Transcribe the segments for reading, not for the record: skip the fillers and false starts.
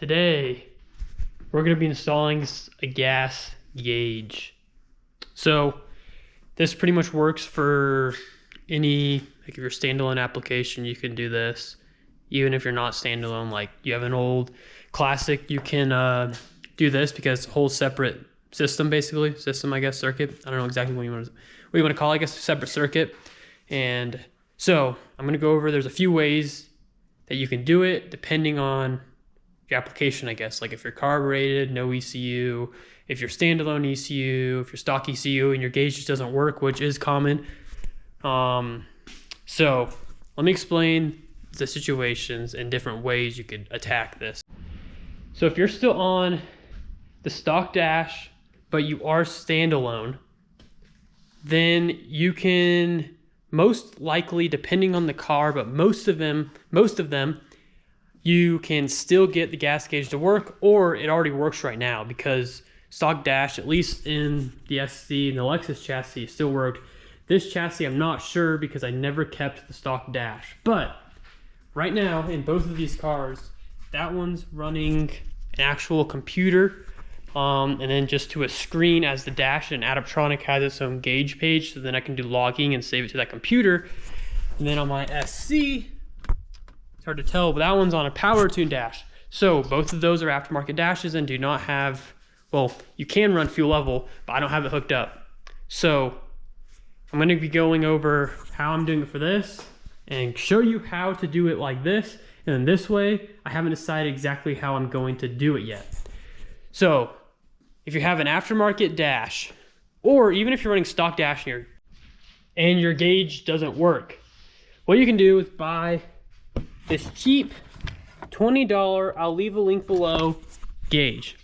Today we're going to be installing a gas gauge. So this pretty much works for any, like if you're standalone application, you can do this. Even if you're not standalone, like you have an old classic, you can do this because it's a whole separate system, basically. System, I guess, circuit. I don't know exactly what you want to call it, I guess, a separate circuit. And so I'm going to go over, there's a few ways that you can do it depending on your application, I guess. Like if you're carbureted, no ECU, if you're standalone ECU, if you're stock ECU and your gauge just doesn't work, which is common. So let me explain the situations and different ways you could attack this. So if you're still on the stock dash, but you are standalone, then you can most likely, depending on the car, but most of them, you can still get the gas gauge to work, or it already works right now because stock dash, at least in the SC and the Lexus chassis, still worked. This chassis, I'm not sure because I never kept the stock dash. But right now, in both of these cars, that one's running an actual computer, and then just to a screen as the dash, and Adaptronic has its own gauge page, so then I can do logging and save it to that computer. And then on my SC, it's hard to tell, but that one's on a power tune dash. So both of those are aftermarket dashes and do not have, well, you can run fuel level, but I don't have it hooked up. So I'm going to be going over how I'm doing it for this and show you how to do it like this. And then this way, I haven't decided exactly how I'm going to do it yet. So if you have an aftermarket dash, or even if you're running stock dash here and your gauge doesn't work, what you can do is buy this cheap $20, I'll leave a link below, gauge.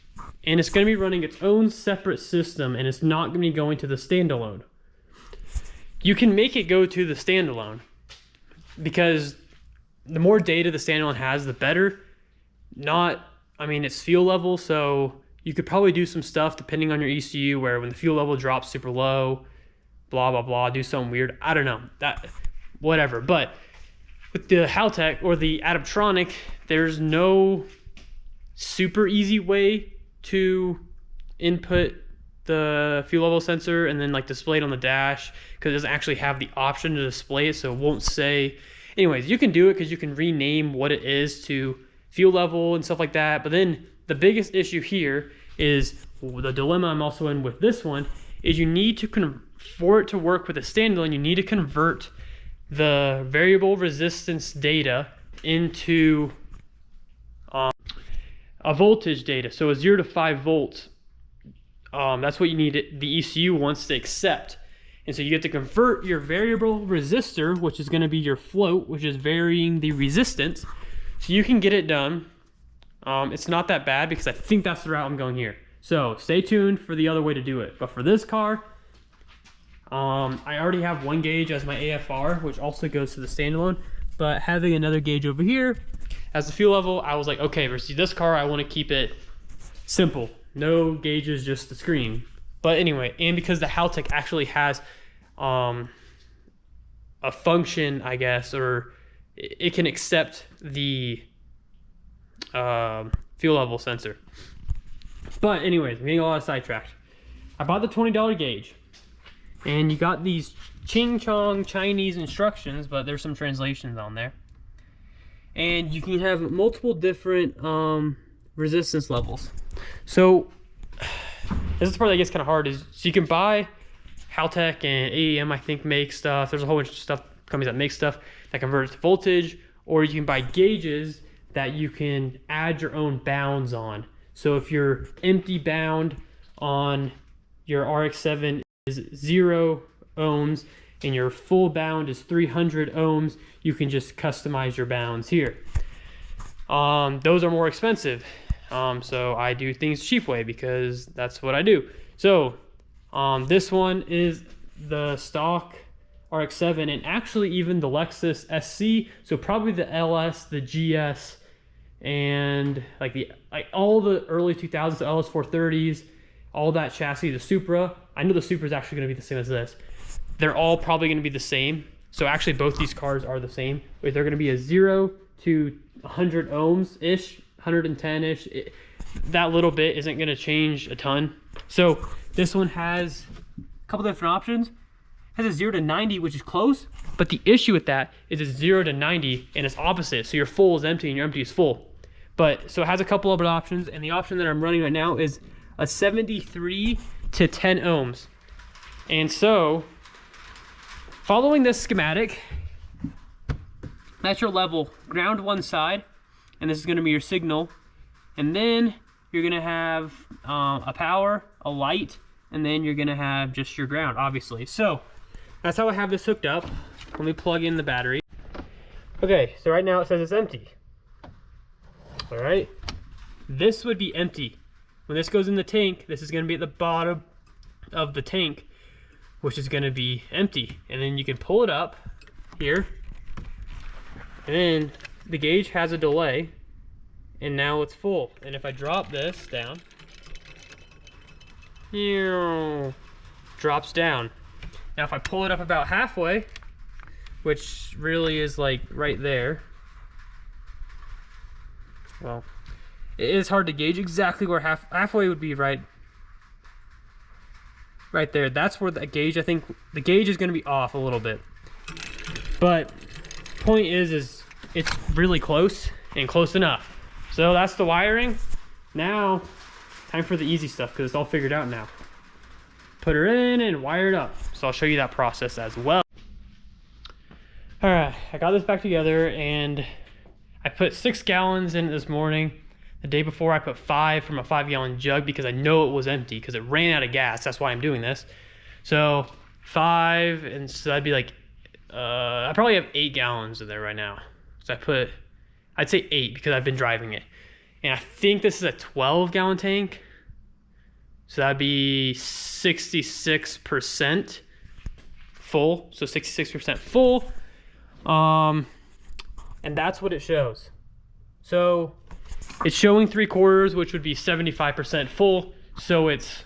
And it's going to be running its own separate system, and it's not going to be going to the standalone. You can make it go to the standalone because the more data the standalone has, the better. It's fuel level, so you could probably do some stuff depending on your ECU where when the fuel level drops super low, blah, blah, blah, do something weird. I don't know, whatever. But with the Haltech or the Adaptronic, there's no super easy way to input the fuel level sensor and then like display it on the dash, because it doesn't actually have the option to display it, so it won't say. Anyways, you can do it because you can rename what it is to fuel level and stuff like that. But then the biggest issue here is the dilemma I'm also in with this one is you need to, for it to work with a standalone, you need to convert the variable resistance data into a voltage data. So a 0 to 5 volts, that's what you need the ECU wants to accept. And so you get to convert your variable resistor, which is going to be your float, which is varying the resistance. So you can get it done. It's not that bad because I think that's the route I'm going here. So stay tuned for the other way to do it. But for this car, I already have one gauge as my AFR, which also goes to the standalone. But having another gauge over here as the fuel level, I was like, okay, versus this car, I want to keep it simple. No gauges, just the screen. But anyway, and because the Haltech actually has a function, I guess, or it can accept the fuel level sensor. But anyways, I'm getting a lot sidetracked. I bought the $20 gauge, and you got these Ching Chong Chinese instructions, but there's some translations on there. And you can have multiple different resistance levels. So this is the part that gets kind of hard, is so you can buy Haltech and AEM, I think, make stuff. There's a whole bunch of stuff, companies that make stuff that converts to voltage, or you can buy gauges that you can add your own bounds on. So if your empty bound on your RX7 is 0 ohms and your full bound is 300 ohms, you can just customize your bounds here. Those are more expensive. So I do things cheap way because that's what I do. So this one is the stock RX7, and actually even the Lexus SC, so probably the LS, the GS, and like all the early 2000s, the LS430s, all that chassis, the Supra. I know the Supra is actually going to be the same as this. They're all probably going to be the same. So actually both these cars are the same, but they're going to be a 0 to 100 ohms ish, 110-ish. That little bit isn't gonna change a ton. So this one has a couple different options. It has a 0 to 90, which is close, but the issue with that is it's 0 to 90 and it's opposite. So your full is empty and your empty is full. But so it has a couple of options, and the option that I'm running right now is a 73 to 10 ohms. And so following this schematic, that's your level. Ground one side, and this is gonna be your signal. And then you're gonna have a power, a light, and then you're gonna have just your ground, obviously. So that's how I have this hooked up. Let me plug in the battery. Okay, so right now it says it's empty. All right, this would be empty. When this goes in the tank, this is gonna be at the bottom of the tank, which is gonna be empty. And then you can pull it up here, and then the gauge has a delay, and now it's full. And if I drop this down, drops down. Now if I pull it up about halfway, which really is like right there, well, it is hard to gauge exactly where halfway would be. Right there. That's where the gauge, I think the gauge is going to be off a little bit, but point is it's really close and close enough. So that's the wiring. Now time for the easy stuff, because it's all figured out now. Put her in and wire it up. So I'll show you that process as well. All right, I got this back together, and I put 6 gallons in it this morning. The day before I put 5 from a 5-gallon jug because I know it was empty because it ran out of gas. That's why I'm doing this. So 5, and so that'd be like, I probably have 8 gallons in there right now. So I'd say 8 because I've been driving it. And I think this is a 12-gallon tank. So that'd be 66% full. So 66% full. And that's what it shows. So it's showing 3/4, which would be 75% full. So it's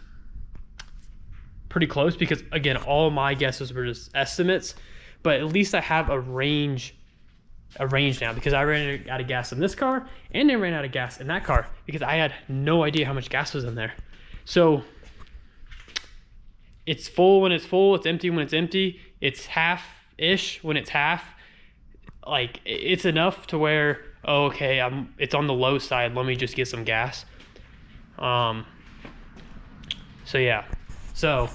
pretty close because, again, all my guesses were just estimates. But at least I have a range now, because I ran out of gas in this car and I ran out of gas in that car because I had no idea how much gas was in there. So it's full when it's full, it's empty when it's empty, it's half-ish when it's half. Like, it's enough to where, oh, okay, it's on the low side, let me just get some gas. So yeah, so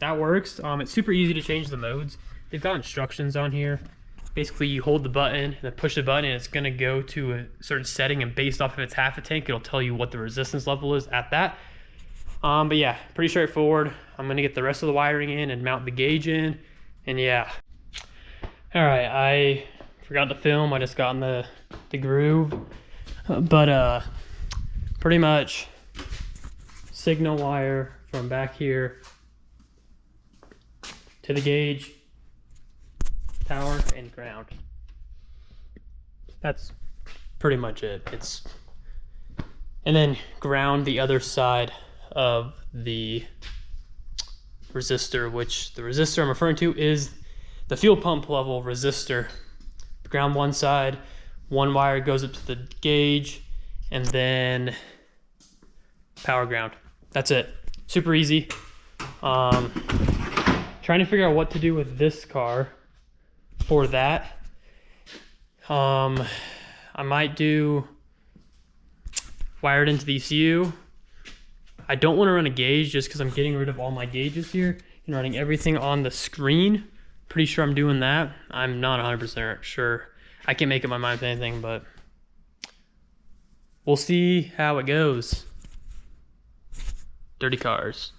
that works. It's super easy to change the modes. They've got instructions on here. Basically, you hold the button and then push the button, and it's gonna go to a certain setting, and based off if it's half a tank, it'll tell you what the resistance level is at that. But yeah, pretty straightforward. I'm gonna get the rest of the wiring in and mount the gauge in, and yeah. All right, I forgot to film. I just got in the groove, but pretty much signal wire from back here to the gauge, power, and ground. That's pretty much it. And then ground the other side of the resistor, which the resistor I'm referring to is the fuel pump level resistor. Ground one side, one wire goes up to the gauge, and then power ground. That's it. Super easy. Trying to figure out what to do with this car for that. I might do wired into the ECU. I don't want to run a gauge just because I'm getting rid of all my gauges here and running everything on the screen. Pretty sure I'm doing that. I'm not 100% sure. I can't make up my mind with anything, but we'll see how it goes. Dirty cars.